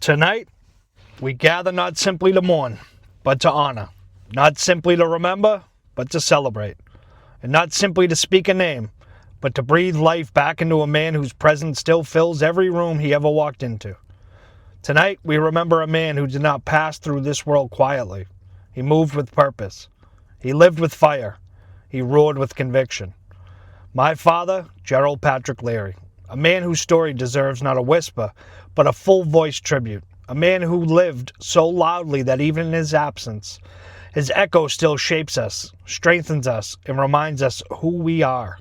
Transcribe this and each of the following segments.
Tonight, we gather not simply to mourn, but to honor. Not simply to remember, but to celebrate. And not simply to speak a name, but to breathe life back into a man whose presence still fills every room he ever walked into. Tonight, we remember a man who did not pass through this world quietly. He moved with purpose. He lived with fire. He roared with conviction. My father, Gerald Patrick Leary, a man whose story deserves not a whisper, but a full-voiced tribute. A man who lived so loudly that even in his absence, his echo still shapes us, strengthens us, and reminds us who we are.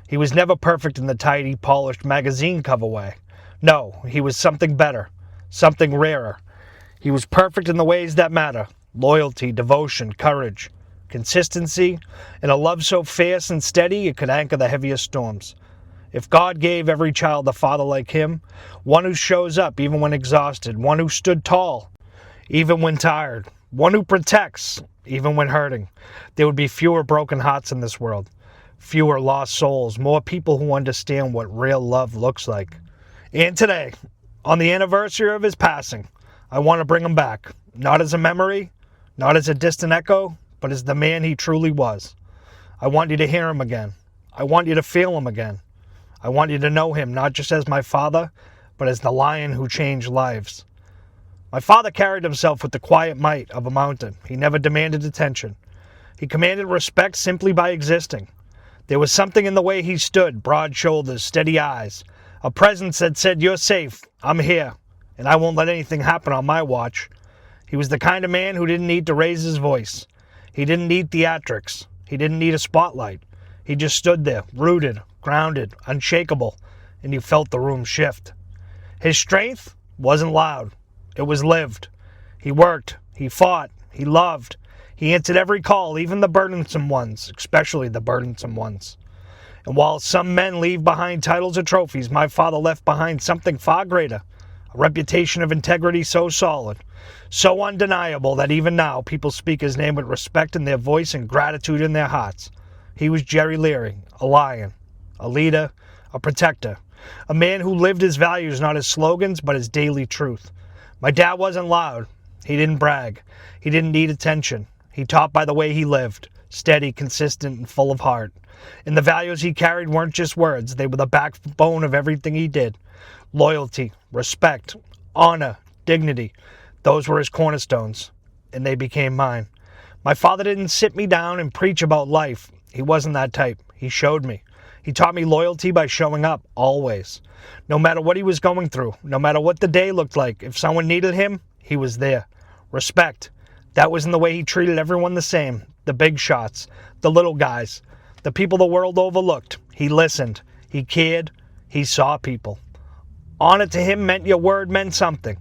He was never perfect in the tidy, polished magazine cover way. No, he was something better, something rarer. He was perfect in the ways that matter: loyalty, devotion, courage, consistency, and a love so fierce and steady it could anchor the heaviest storms. If God gave every child a father like him, one who shows up even when exhausted, one who stood tall even when tired, one who protects even when hurting, there would be fewer broken hearts in this world, fewer lost souls, more people who understand what real love looks like. And today, on the anniversary of his passing, I want to bring him back, not as a memory, not as a distant echo, but as the man he truly was. I want you to hear him again. I want you to feel him again. I want you to know him not just as my father, but as the lion who changed lives. My father carried himself with the quiet might of a mountain. He never demanded attention. He commanded respect simply by existing. There was something in the way he stood, broad shoulders, steady eyes, a presence that said, "You're safe, I'm here, and I won't let anything happen on my watch." He was the kind of man who didn't need to raise his voice. He didn't need theatrics. He didn't need a spotlight. He just stood there, rooted, grounded, unshakable, and you felt the room shift. His strength wasn't loud. It was lived. He worked. He fought. He loved. He answered every call, even the burdensome ones, especially the burdensome ones. And while some men leave behind titles or trophies, my father left behind something far greater, a reputation of integrity so solid, so undeniable that even now people speak his name with respect in their voice and gratitude in their hearts. He was Jerry Leary, a lion, a leader, a protector, a man who lived his values not as slogans but as daily truth. My dad wasn't loud. He didn't brag. He didn't need attention. He taught by the way he lived, steady, consistent, and full of heart. And the values he carried weren't just words. They were the backbone of everything he did. Loyalty, respect, honor, dignity. Those were his cornerstones, and they became mine. My father didn't sit me down and preach about life. He wasn't that type. He showed me. He taught me loyalty by showing up, always. No matter what he was going through, no matter what the day looked like, if someone needed him, he was there. Respect. That was in the way he treated everyone the same. The big shots, the little guys, the people the world overlooked. He listened. He cared. He saw people. Honor to him meant your word meant something.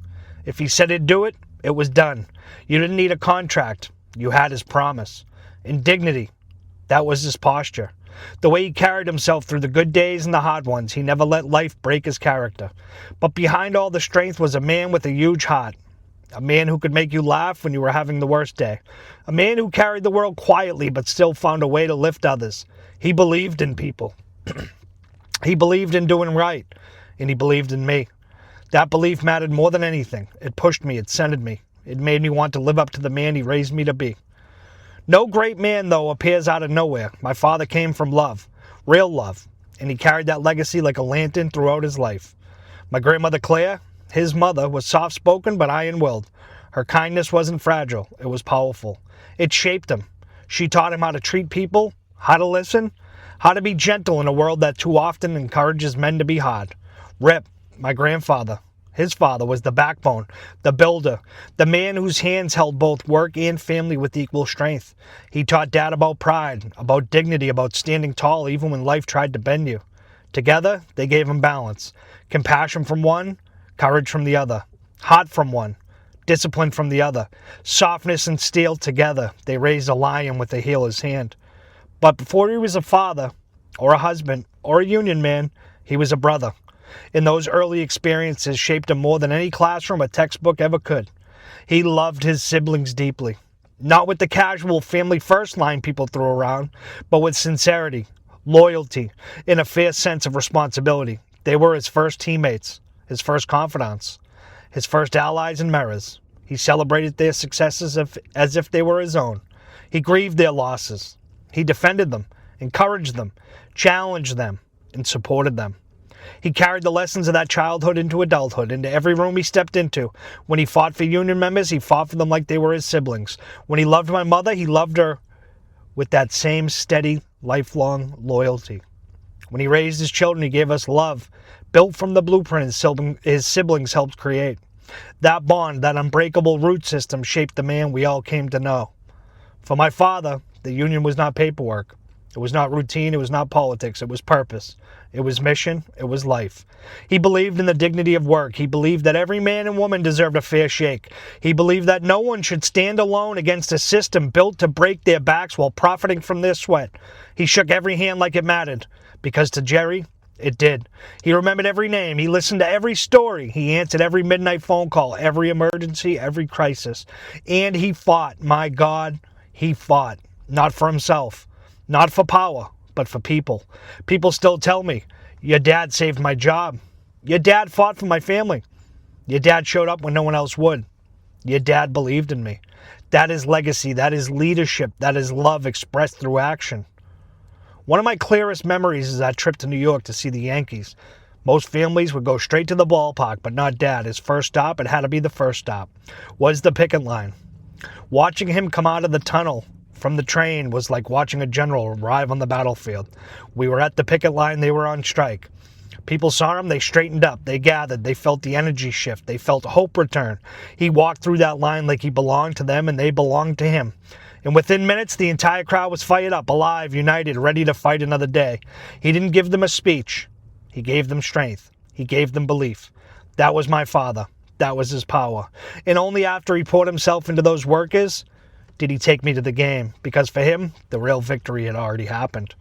If he said he'd do it, it was done. You didn't need a contract. You had his promise. And dignity. That was his posture. The way he carried himself through the good days and the hard ones. He never let life break his character. But behind all the strength was a man with a huge heart. A man who could make you laugh when you were having the worst day. A man who carried the world quietly but still found a way to lift others. He believed in people. He believed in doing right. And he believed in me. That belief mattered more than anything. It pushed me. It centered me. It made me want to live up to the man he raised me to be. No great man, though, appears out of nowhere. My father came from love, real love, and he carried that legacy like a lantern throughout his life. My grandmother Claire, his mother, was soft-spoken but iron-willed. Her kindness wasn't fragile. It was powerful. It shaped him. She taught him how to treat people, how to listen, how to be gentle in a world that too often encourages men to be hard. Rip, my grandfather, his father, was the backbone, the builder, the man whose hands held both work and family with equal strength. He taught Dad about pride, about dignity, about standing tall even when life tried to bend you. Together, they gave him balance. Compassion from one, courage from the other. Heart from one, discipline from the other. Softness and steel together, they raised a lion with a healer's hand. But before he was a father, or a husband, or a union man, he was a brother. And those early experiences shaped him more than any classroom or textbook ever could. He loved his siblings deeply. Not with the casual family first line people threw around, but with sincerity, loyalty, and a fierce sense of responsibility. They were his first teammates, his first confidants. his first allies and mirrors. He celebrated their successes as if they were his own. He grieved their losses. He defended them, encouraged them, challenged them, and supported them. He carried the lessons of that childhood into adulthood, into every room he stepped into. When he fought for union members, he fought for them like they were his siblings. When he loved my mother, he loved her with that same steady, lifelong loyalty. When he raised his children, he gave us love, built from the blueprint his siblings helped create. That bond, that unbreakable root system shaped the man we all came to know. For my father, the union was not paperwork. It was not routine. It was not politics. It was purpose. It was mission. It was life. He believed in the dignity of work. He believed that every man and woman deserved a fair shake. He believed that no one should stand alone against a system built to break their backs while profiting from their sweat. He shook every hand like it mattered, because to Jerry, it did. He remembered every name. He listened to every story. He answered every midnight phone call, every emergency, every crisis. And he fought. My God, he fought. Not for himself, not for power, but for people. People still tell me, your dad saved my job. Your dad fought for my family. Your dad showed up when no one else would. Your dad believed in me. That is legacy. That is leadership. That is love expressed through action. One of my clearest memories is that trip to New York to see the Yankees. Most families would go straight to the ballpark, but not Dad. His first stop, it had to be the first stop, was the picket line. Watching him come out of the tunnel from the train was like watching a general arrive on the battlefield. We were at the picket line, they were on strike. People saw him, they straightened up, they gathered, they felt the energy shift, they felt hope return. He walked through that line like he belonged to them and they belonged to him. And within minutes, the entire crowd was fired up, alive, united, ready to fight another day. He didn't give them a speech. He gave them strength. He gave them belief. That was my father. That was his power. And only after he poured himself into those workers did he take me to the game, because for him, the real victory had already happened.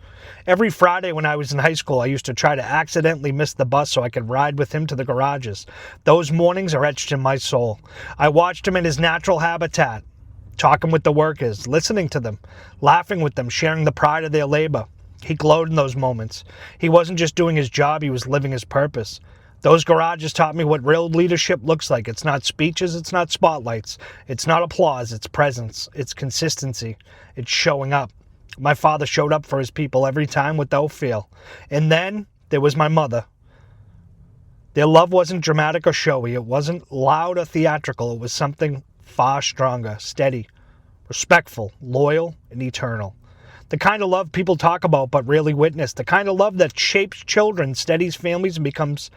Every Friday when I was in high school, I used to try to accidentally miss the bus so I could ride with him to the garages. Those mornings are etched in my soul. I watched him in his natural habitat, talking with the workers, listening to them, laughing with them, sharing the pride of their labor. He glowed in those moments. He wasn't just doing his job, he was living his purpose. Those garages taught me what real leadership looks like. It's not speeches, it's not spotlights, it's not applause, it's presence, it's consistency, it's showing up. My father showed up for his people every time without fail. And then there was my mother. Their love wasn't dramatic or showy. It wasn't loud or theatrical. It was something far stronger, steady, respectful, loyal, and eternal. The kind of love people talk about but rarely witness. The kind of love that shapes children, steadies families, and becomes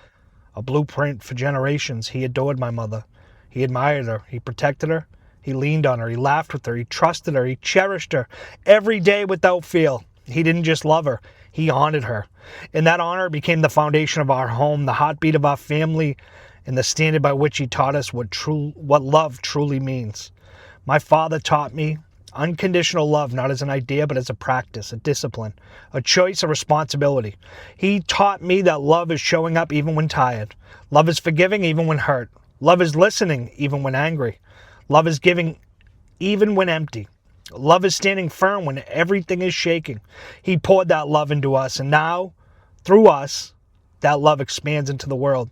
a blueprint for generations. He adored my mother. He admired her. He protected her. He leaned on her. He laughed with her. He trusted her. He cherished her every day without fail. He didn't just love her. He honored her. And that honor became the foundation of our home, the heartbeat of our family, and the standard by which he taught us what love truly means. My father taught me unconditional love, not as an idea, but as a practice, a discipline, a choice, a responsibility. He taught me that love is showing up even when tired. Love is forgiving even when hurt. Love is listening even when angry. Love is giving even when empty. Love is standing firm when everything is shaking. He poured that love into us, and now, through us, that love expands into the world.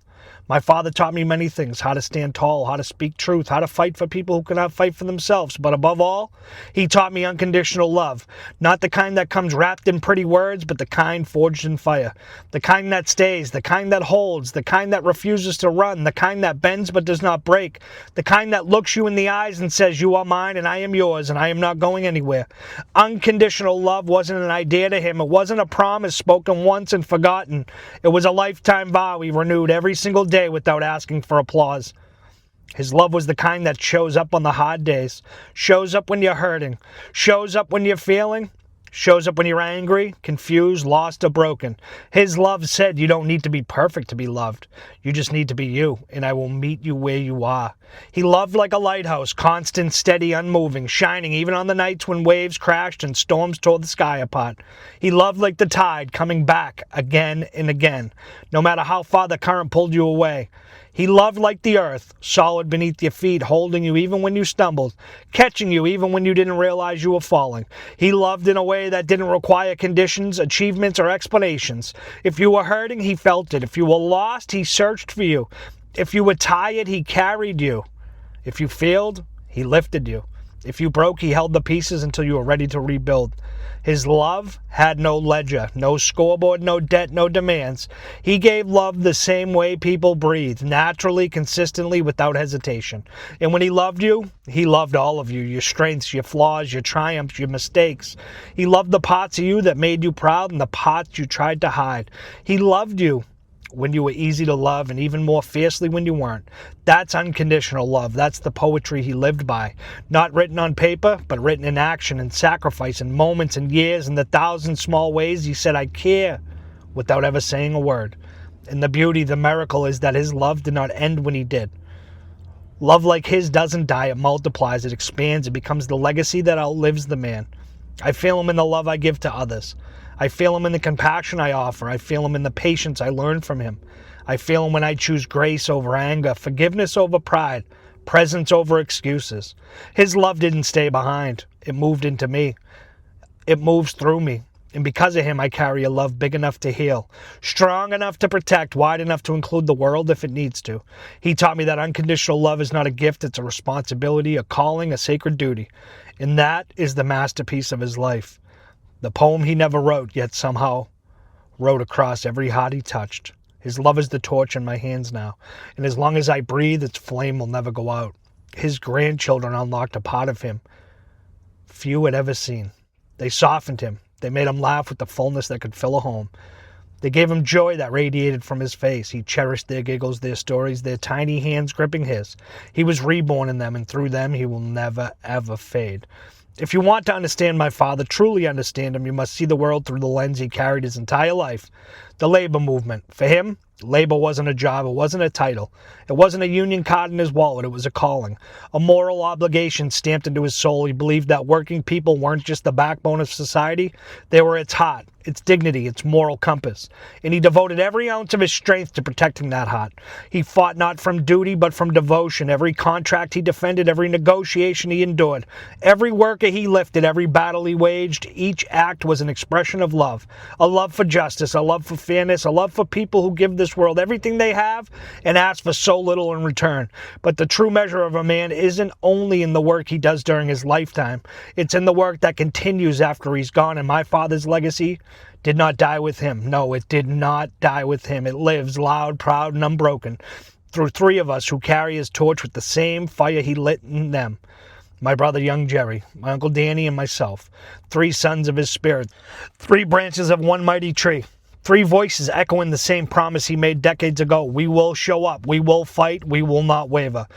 My father taught me many things: how to stand tall, how to speak truth, how to fight for people who cannot fight for themselves. But above all, he taught me unconditional love. Not the kind that comes wrapped in pretty words, but the kind forged in fire. The kind that stays, the kind that holds, the kind that refuses to run, the kind that bends but does not break, the kind that looks you in the eyes and says, "You are mine and I am yours and I am not going anywhere." Unconditional love wasn't an idea to him. It wasn't a promise spoken once and forgotten. It was a lifetime vow he renewed every single day without asking for applause. His love was the kind that shows up on the hard days, shows up when you're hurting, shows up when you're failing, shows up when you're angry, confused, lost, or broken. His love said you don't need to be perfect to be loved. You just need to be you, and I will meet you where you are. He loved like a lighthouse, constant, steady, unmoving, shining even on the nights when waves crashed and storms tore the sky apart. He loved like the tide, coming back again and again, no matter how far the current pulled you away. He loved like the earth, solid beneath your feet, holding you even when you stumbled, catching you even when you didn't realize you were falling. He loved in a way that didn't require conditions, achievements, or explanations. If you were hurting, he felt it. If you were lost, he searched for you. If you were tired, he carried you. If you failed, he lifted you. If you broke, he held the pieces until you were ready to rebuild. His love had no ledger, no scoreboard, no debt, no demands. He gave love the same way people breathe, naturally, consistently, without hesitation. And when he loved you, he loved all of you, your strengths, your flaws, your triumphs, your mistakes. He loved the parts of you that made you proud and the parts you tried to hide. He loved you when you were easy to love, and even more fiercely when you weren't. That's unconditional love. That's the poetry he lived by. Not written on paper, but written in action and sacrifice and moments and years and the thousand small ways he said, I care, without ever saying a word. And the beauty, the miracle is that his love did not end when he did. Love like his doesn't die, it multiplies, it expands, it becomes the legacy that outlives the man. I feel him in the love I give to others. I feel him in the compassion I offer. I feel him in the patience I learn from him. I feel him when I choose grace over anger, forgiveness over pride, presence over excuses. His love didn't stay behind. It moved into me. It moves through me. And because of him, I carry a love big enough to heal, strong enough to protect, wide enough to include the world if it needs to. He taught me that unconditional love is not a gift, it's a responsibility, a calling, a sacred duty. And that is the masterpiece of his life. The poem he never wrote, yet somehow wrote across every heart he touched. His love is the torch in my hands now, and as long as I breathe, its flame will never go out. His grandchildren unlocked a part of him few had ever seen. They softened him. They made him laugh with the fullness that could fill a home. They gave him joy that radiated from his face. He cherished their giggles, their stories, their tiny hands gripping his. He was reborn in them, and through them he will never, ever fade. If you want to understand my father, truly understand him, you must see the world through the lens he carried his entire life. The labor movement. For him, labor wasn't a job, it wasn't a title. It wasn't a union card in his wallet, it was a calling. A moral obligation stamped into his soul. He believed that working people weren't just the backbone of society, they were its heart, its dignity, its moral compass. And he devoted every ounce of his strength to protecting that heart. He fought not from duty, but from devotion. Every contract he defended, every negotiation he endured, every worker he lifted, every battle he waged, each act was an expression of love. A love for justice, a love for fairness, a love for people who give this world everything they have and ask for so little in return. But the true measure of a man isn't only in the work he does during his lifetime. It's in the work that continues after he's gone. And my father's legacy did not die with him. No, it did not die with him. It lives loud, proud, and unbroken through three of us who carry his torch with the same fire he lit in them. My brother, young Jerry, my uncle Danny, and myself. Three sons of his spirit. Three branches of one mighty tree. Three voices echoing the same promise he made decades ago. We will show up. We will fight. We will not waver.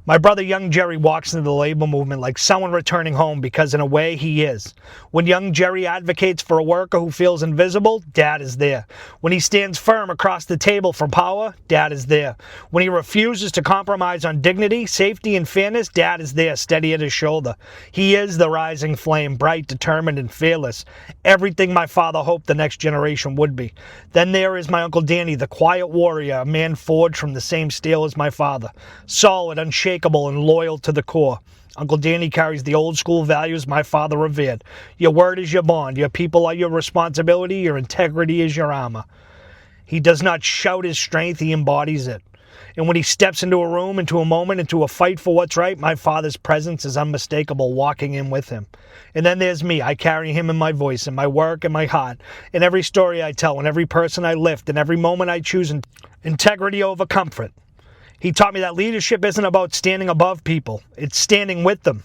My brother, young Jerry, walks into the labor movement like someone returning home because in a way he is. When young Jerry advocates for a worker who feels invisible, Dad is there. When he stands firm across the table for power, Dad is there. When he refuses to compromise on dignity, safety, and fairness, Dad is there, steady at his shoulder. He is the rising flame, bright, determined, and fearless. Everything my father hoped the next generation would be. Then there is my Uncle Danny, the quiet warrior, a man forged from the same steel as my father. Solid, unshakable, and loyal to the core. Uncle Danny carries the old school values my father revered. Your word is your bond. Your people are your responsibility. Your integrity is your armor. He does not shout his strength. He embodies it. And when he steps into a room, into a moment, into a fight for what's right, my father's presence is unmistakable, walking in with him. And then there's me. I carry him in my voice, in my work, in my heart, in every story I tell, in every person I lift, in every moment I choose integrity over comfort. He taught me that leadership isn't about standing above people. It's standing with them.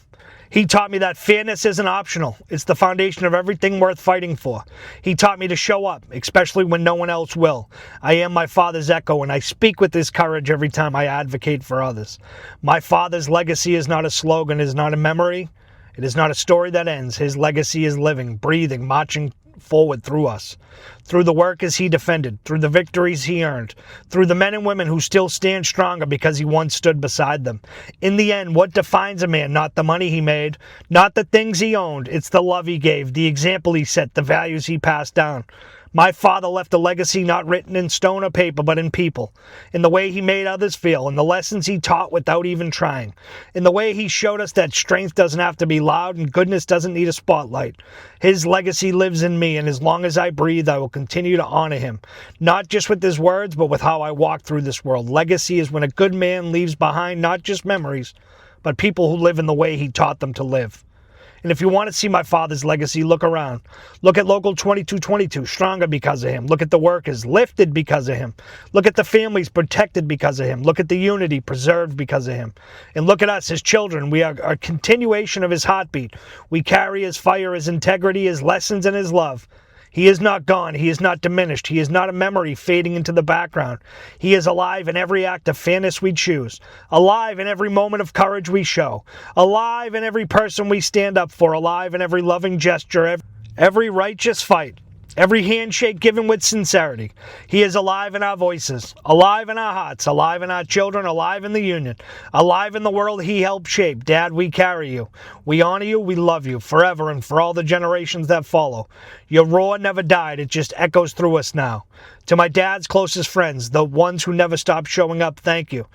He taught me that fairness isn't optional. It's the foundation of everything worth fighting for. He taught me to show up, especially when no one else will. I am my father's echo, and I speak with this courage every time I advocate for others. My father's legacy is not a slogan, it is not a memory. It is not a story that ends. His legacy is living, breathing, marching forward through us, through the workers he defended, through the victories he earned, through the men and women who still stand stronger because he once stood beside them. In the end, what defines a man? Not the money he made, not the things he owned. It's the love he gave, the example he set, the values he passed down. My father left a legacy not written in stone or paper, but in people, in the way he made others feel, in the lessons he taught without even trying, in the way he showed us that strength doesn't have to be loud and goodness doesn't need a spotlight. His legacy lives in me, and as long as I breathe, I will continue to honor him, not just with his words, but with how I walk through this world. Legacy is when a good man leaves behind not just memories, but people who live in the way he taught them to live. And if you want to see my father's legacy, look around. Look at Local 2222, stronger because of him. Look at the workers, lifted because of him. Look at the families, protected because of him. Look at the unity, preserved because of him. And look at us, his children. We are a continuation of his heartbeat. We carry his fire, his integrity, his lessons, and his love. He is not gone. He is not diminished. He is not a memory fading into the background. He is alive in every act of fairness we choose, alive in every moment of courage we show, alive in every person we stand up for, alive in every loving gesture, every righteous fight, every handshake given with sincerity. He is alive in our voices, alive in our hearts, alive in our children, alive in the union, alive in the world he helped shape. Dad, we carry you. We honor you, we love you, forever and for all the generations that follow. Your roar never died, it just echoes through us now. To my dad's closest friends, the ones who never stopped showing up, thank you.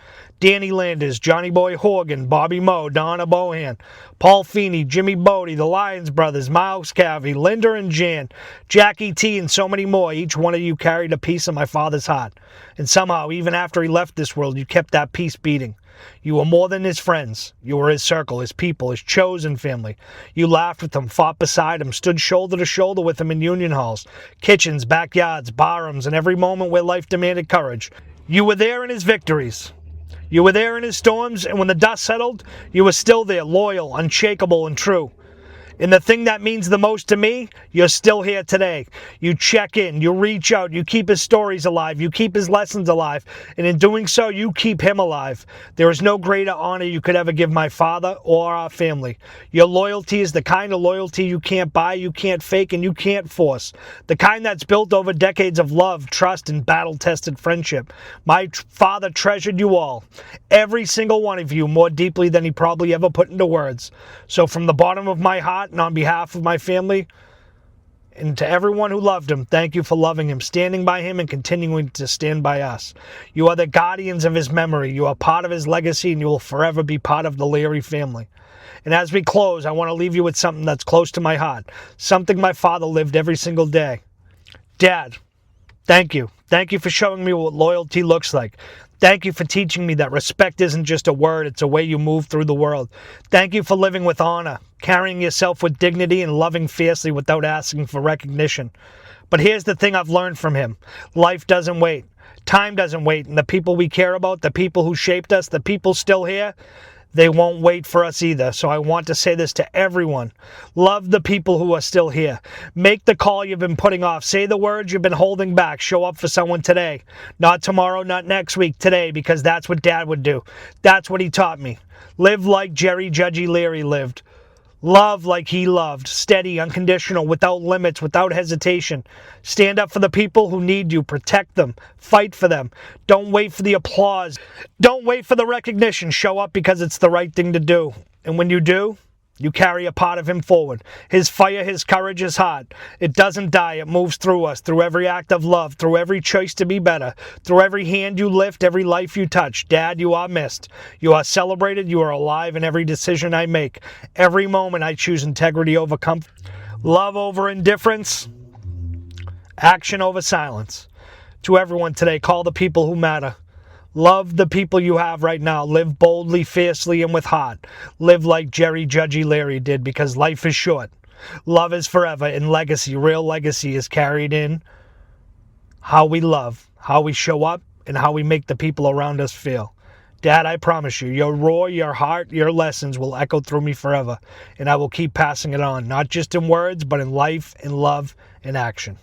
Danny Landers, Johnny Boy Horgan, Bobby Moe, Donna Bohan, Paul Feeney, Jimmy Bodie, the Lyons brothers, Miles Cavey, Linda and Jan, Jackie T, and so many more. Each one of you carried a piece of my father's heart. And somehow, even after he left this world, you kept that piece beating. You were more than his friends. You were his circle, his people, his chosen family. You laughed with him, fought beside him, stood shoulder to shoulder with him in union halls, kitchens, backyards, barrooms, and every moment where life demanded courage. You were there in his victories. You were there in his storms, and when the dust settled, you were still there, loyal, unshakable, and true. And the thing that means the most to me, you're still here today. You check in, you reach out, you keep his stories alive, you keep his lessons alive, and in doing so, you keep him alive. There is no greater honor you could ever give my father or our family. Your loyalty is the kind of loyalty you can't buy, you can't fake, and you can't force. The kind that's built over decades of love, trust, and battle-tested friendship. My father treasured you all, every single one of you, more deeply than he probably ever put into words. So from the bottom of my heart, and on behalf of my family, and to everyone who loved him, thank you for loving him, standing by him, and continuing to stand by us. You are the guardians of his memory. You are part of his legacy, and you will forever be part of the Leary family. And as we close, I want to leave you with something that's close to my heart, something my father lived every single day. Dad, thank you. Thank you for showing me what loyalty looks like. Thank you for teaching me that respect isn't just a word, it's a way you move through the world. Thank you for living with honor, carrying yourself with dignity, and loving fiercely without asking for recognition. But here's the thing I've learned from him. Life doesn't wait. Time doesn't wait. And the people we care about, the people who shaped us, the people still here, they won't wait for us either. So I want to say this to everyone. Love the people who are still here. Make the call you've been putting off. Say the words you've been holding back. Show up for someone today. Not tomorrow, not next week, today, because that's what Dad would do. That's what he taught me. Live like Judgie Leary lived. Love like he loved, steady, unconditional, without limits, without hesitation. Stand up for the people who need you. Protect them. Fight for them. Don't wait for the applause. Don't wait for the recognition. Show up because it's the right thing to do. And when you do, you carry a part of him forward. His fire, his courage, his heart. It doesn't die. It moves through us, through every act of love, through every choice to be better, through every hand you lift, every life you touch. Dad, you are missed. You are celebrated. You are alive in every decision I make. Every moment I choose integrity over comfort, love over indifference, action over silence. To everyone today, call the people who matter. Love the people you have right now. Live boldly, fiercely, and with heart. Live like Judgie Leary did, because life is short. Love is forever, and legacy, real legacy, is carried in how we love, how we show up, and how we make the people around us feel. Dad, I promise you, your roar, your heart, your lessons will echo through me forever, and I will keep passing it on, not just in words, but in life, in love, in action.